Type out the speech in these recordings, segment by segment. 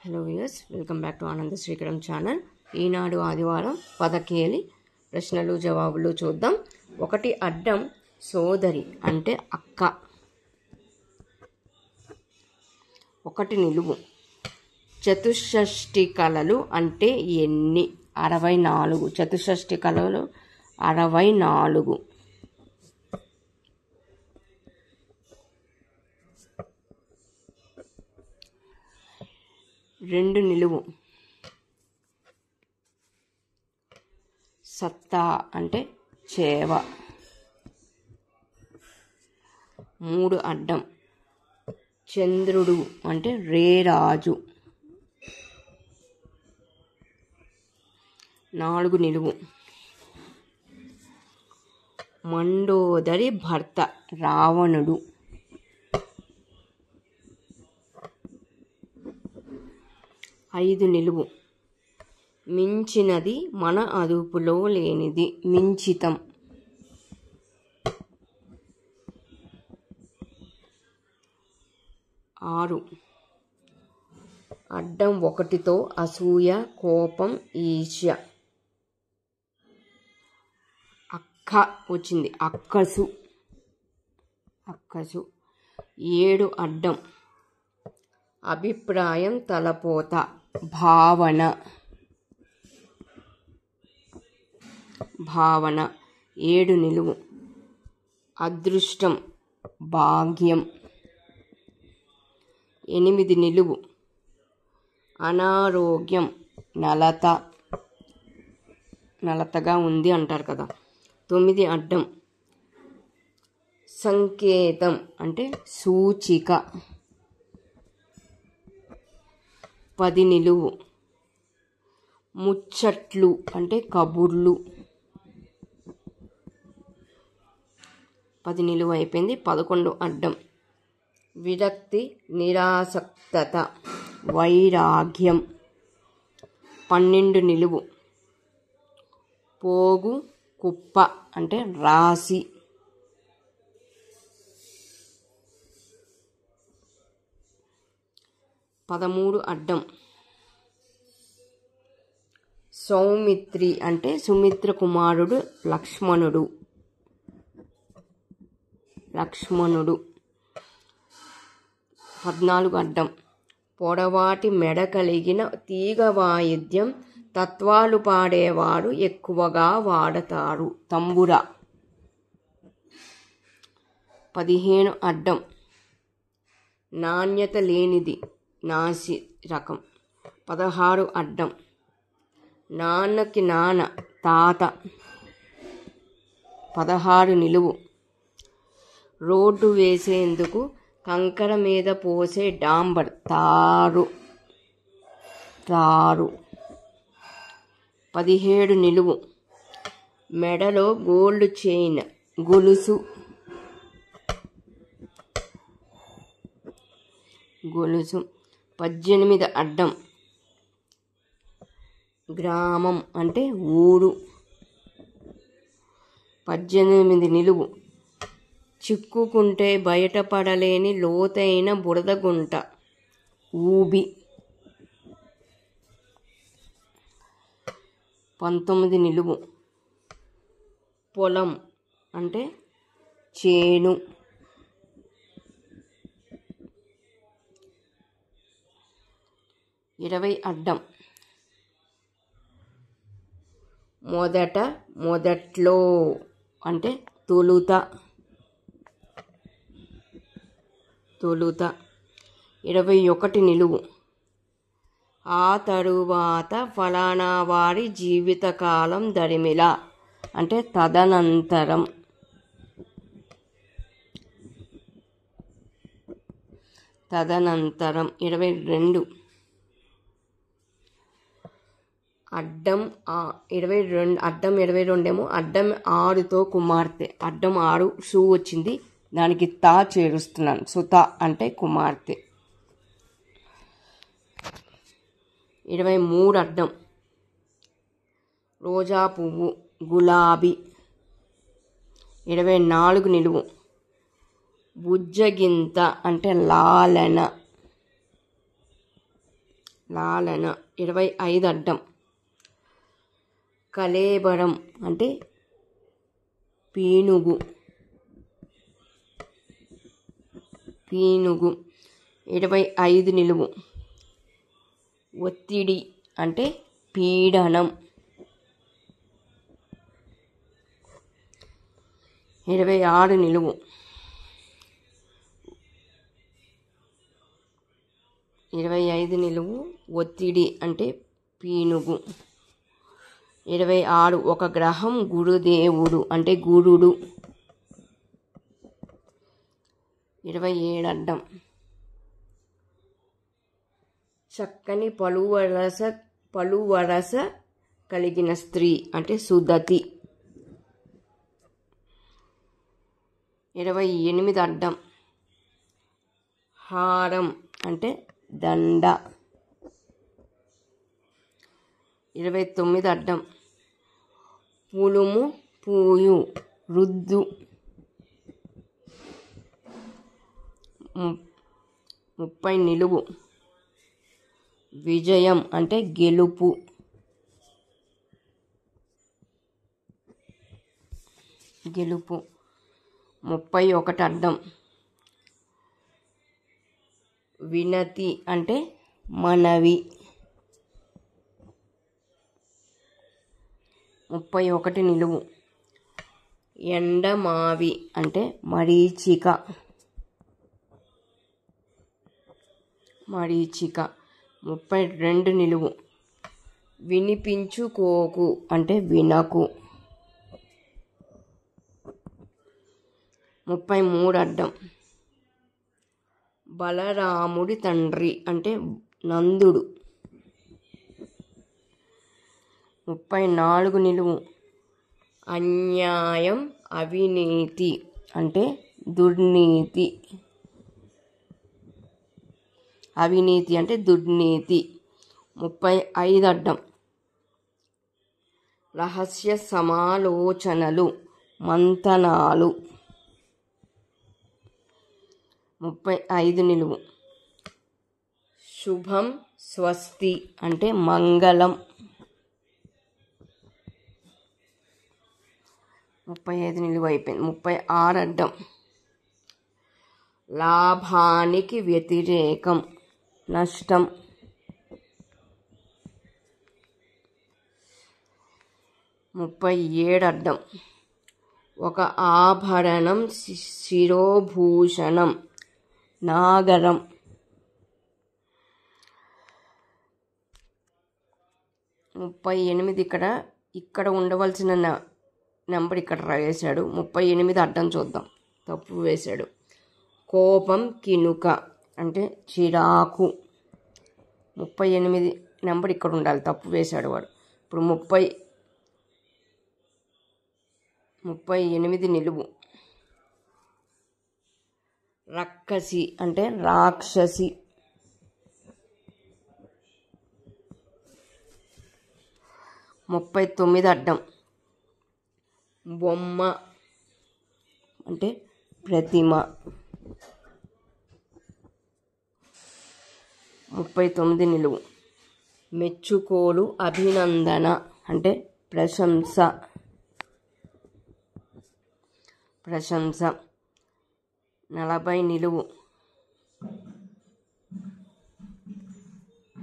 Hello viewers, welcome back to ఆనంద Srikaram channel. ఈనాడు ఆదివారం పదకేలి ప్రశ్నలు జవాబులు చూద్దాం. ఒకటి అడ్డం సోదరి అంటే అక్క. ఒకటి నిలువు. చతుషష్ఠి కళలు అంటే ఎన్ని? 64. చతుషష్ఠి కళలు 64. రెండు నిలువు. సత్తా అంటే చేవ. మూడు అడ్డం. చంద్రుడు అంటే రేరాజు. నాలుగు నిలువు. మండోదరి భర్త రావణుడు. ఐదు నిలువు. మించినది మన అదుపులో లేనిది మించితం. ఆరు అడ్డం. ఒకటితో అసూయ, కోపం, ఈర్ష్య. అక్క వచ్చింది, అక్కసు. అక్కసు. ఏడు అడ్డం. అభిప్రాయం, తలపోత, భావన. భావన. ఏడు నిలువు. అదృష్టం, భాగ్యం. ఎనిమిది నిలువు. అనారోగ్యం, నలత. నలతగా ఉంది అంటారు కదా. తొమ్మిది అడ్డం. సంకేతం అంటే సూచిక. 10 నిలువు. ముచ్చట్లు అంటే కబుర్లు. 10 నిలువు అయిపోయింది. 11 అడ్డం. విరక్తి, నిరాసక్తత, వైరాగ్యం. 12 నిలువు. పోగు, కుప్ప అంటే రాశి. 13 అడ్డం. సౌమిత్రి అంటే సుమిత్ర కుమారుడు లక్ష్మణుడు. లక్ష్మణుడు. 14 అడ్డం. పొడవాటి మెడ కలిగిన తీగ వాయిద్యం తత్వాలు పాడేవారు ఎక్కువగా వాడతారు. తంబుర. 15 అడ్డం. నాణ్యత లేనిది, నాసి రకం. 16 అడ్డం. నాన్నకి నాన్న, తాత. 16 నిలువు. రోడ్డు వేసేందుకు కంకర మీద పోసే డాంబర్, తారు. తారు. 17 నిలువు. మెడలో గోల్డ్ చైన్, గొలుసు. గొలుసు. 18 అడ్డం. గ్రామం అంటే ఊరు. 18 నిలువు. చిక్కుకుంటే బయటపడలేని లోతైన బురద గుంట, ఊబి. 19 నిలువు. పొలం అంటే చేను. 20 అడ్డం. మొదట, మొదట్లో అంటే తొలుత. తొలుత. 21 నిలువు. ఆ తరువాత ఫలానా వారి జీవితకాలం దరిమిల అంటే తదనంతరం. తదనంతరం. 22 అడ్డం. 22 అడ్డం. 22 ఏమో అడ్డం 6తో కుమార్తె. అడ్డం 6 షూ వచ్చింది, దానికి తా చేరుస్తున్నాను. సుత అంటే కుమార్తె. 23 అడ్డం. రోజా పువ్వు, గులాబీ. 24 నిలువు. బుజ్జగింత అంటే లాలన. లాలన 25 అడ్డం. కళేబరం అంటే పీనుగు 25 నిలువు. ఒత్తిడి అంటే పీడనం 26 నిలువు. 25 నిలువు ఒత్తిడి అంటే పీనుగు. 26 ఒక గ్రహం గురుదేవుడు అంటే గురుడు. 27 అడ్డం. చక్కని పలువరస కలిగిన స్త్రీ అంటే సుదతి. 28 అడ్డం. హారం అంటే దండ. 29 అడ్డం. పులుము పూయు రుద్దు. 30 నిలువు. విజయం అంటే గెలుపు. 31 అడ్డం. వినతి అంటే మనవి. 31 నిలువు. ఎండమావి అంటే మరీచిక. 32 నిలువు. వినిపించుకోకు అంటే వినకు. 33 అడ్డం. బలరాముడి తండ్రి అంటే నందుడు. 34 నిలువు. అన్యాయం అవినీతి అంటే దుర్నీతి. అవినీతి అంటే దుర్నీతి. 35 అడ్డం. రహస్య సమాలోచనలు మంతనాలు. 35 నిలువు. శుభం స్వస్తి అంటే మంగళం. 35 నిలువు అయిపోయింది. 36 అడ్డం. లాభానికి వ్యతిరేకం నష్టం. 37 అడ్డం. ఒక ఆభరణం శిరోభూషణం నాగరం. 38 ఇక్కడ ఉండవలసిన నెంబర్ ఇక్కడ వేశాడు. 38 అడ్డం చూద్దాం. తప్పు వేశాడు. కోపం కినుక అంటే చిరాకు. 38 నెంబర్ ఇక్కడ ఉండాలి. తప్పు వేశాడు వాడు. ఇప్పుడు 38 నిలువు. రక్కసి అంటే రాక్షసి. 39 అడ్డం. బొమ్మ అంటే ప్రతిమ. 39 నిలువు. మెచ్చుకోలు అభినందన అంటే ప్రశంస. 40 నిలువు.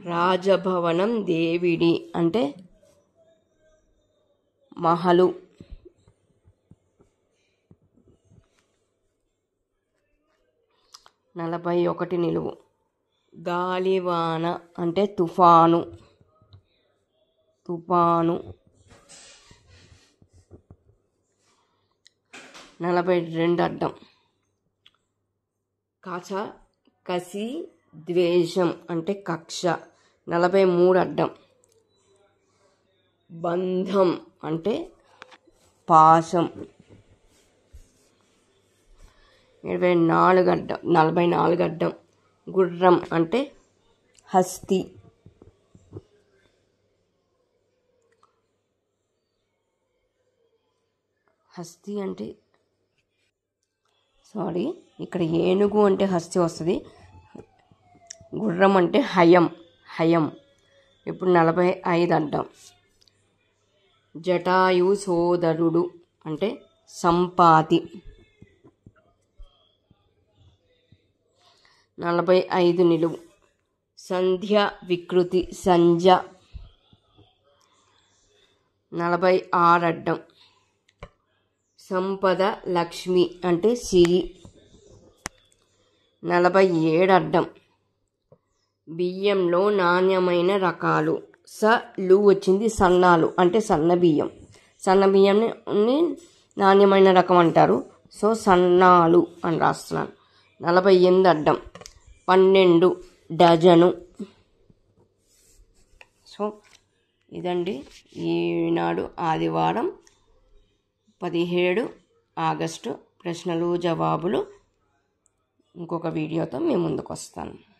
రాజభవనం దేవిడి అంటే మహలు. 41 నిలువు. గాలివాన అంటే తుఫాను. 42 అడ్డం. కసి ద్వేషం అంటే కక్ష. 43 అడ్డం. బంధం అంటే పాశం. 44 అడ్డం. గుర్రం అంటే హస్తి. అంటే ఇక్కడ ఏనుగు అంటే హస్తి వస్తుంది. గుర్రం అంటే హయం. ఇప్పుడు 45 అడ్డం. జటాయు సోదరుడు అంటే సంపాతి. 45 నిలువు. సంధ్య వికృతి సంధ్య. 46 అడ్డం. సంపద లక్ష్మి అంటే సిరి. 47 అడ్డం. బియ్యంలో నాణ్యమైన రకాలు. లు వచ్చింది సన్నాలు అంటే సన్న బియ్యం. సన్న బియ్యంని నాణ్యమైన రకం అంటారు. సో సన్నాలు అని రాస్తున్నాను. 48 అడ్డం. 12 డజను. సో ఇదండి ఈనాడు ఆదివారం 17 ఆగస్టు ప్రశ్నలు జవాబులు. ఇంకొక వీడియోతో మీ ముందుకు వస్తాను.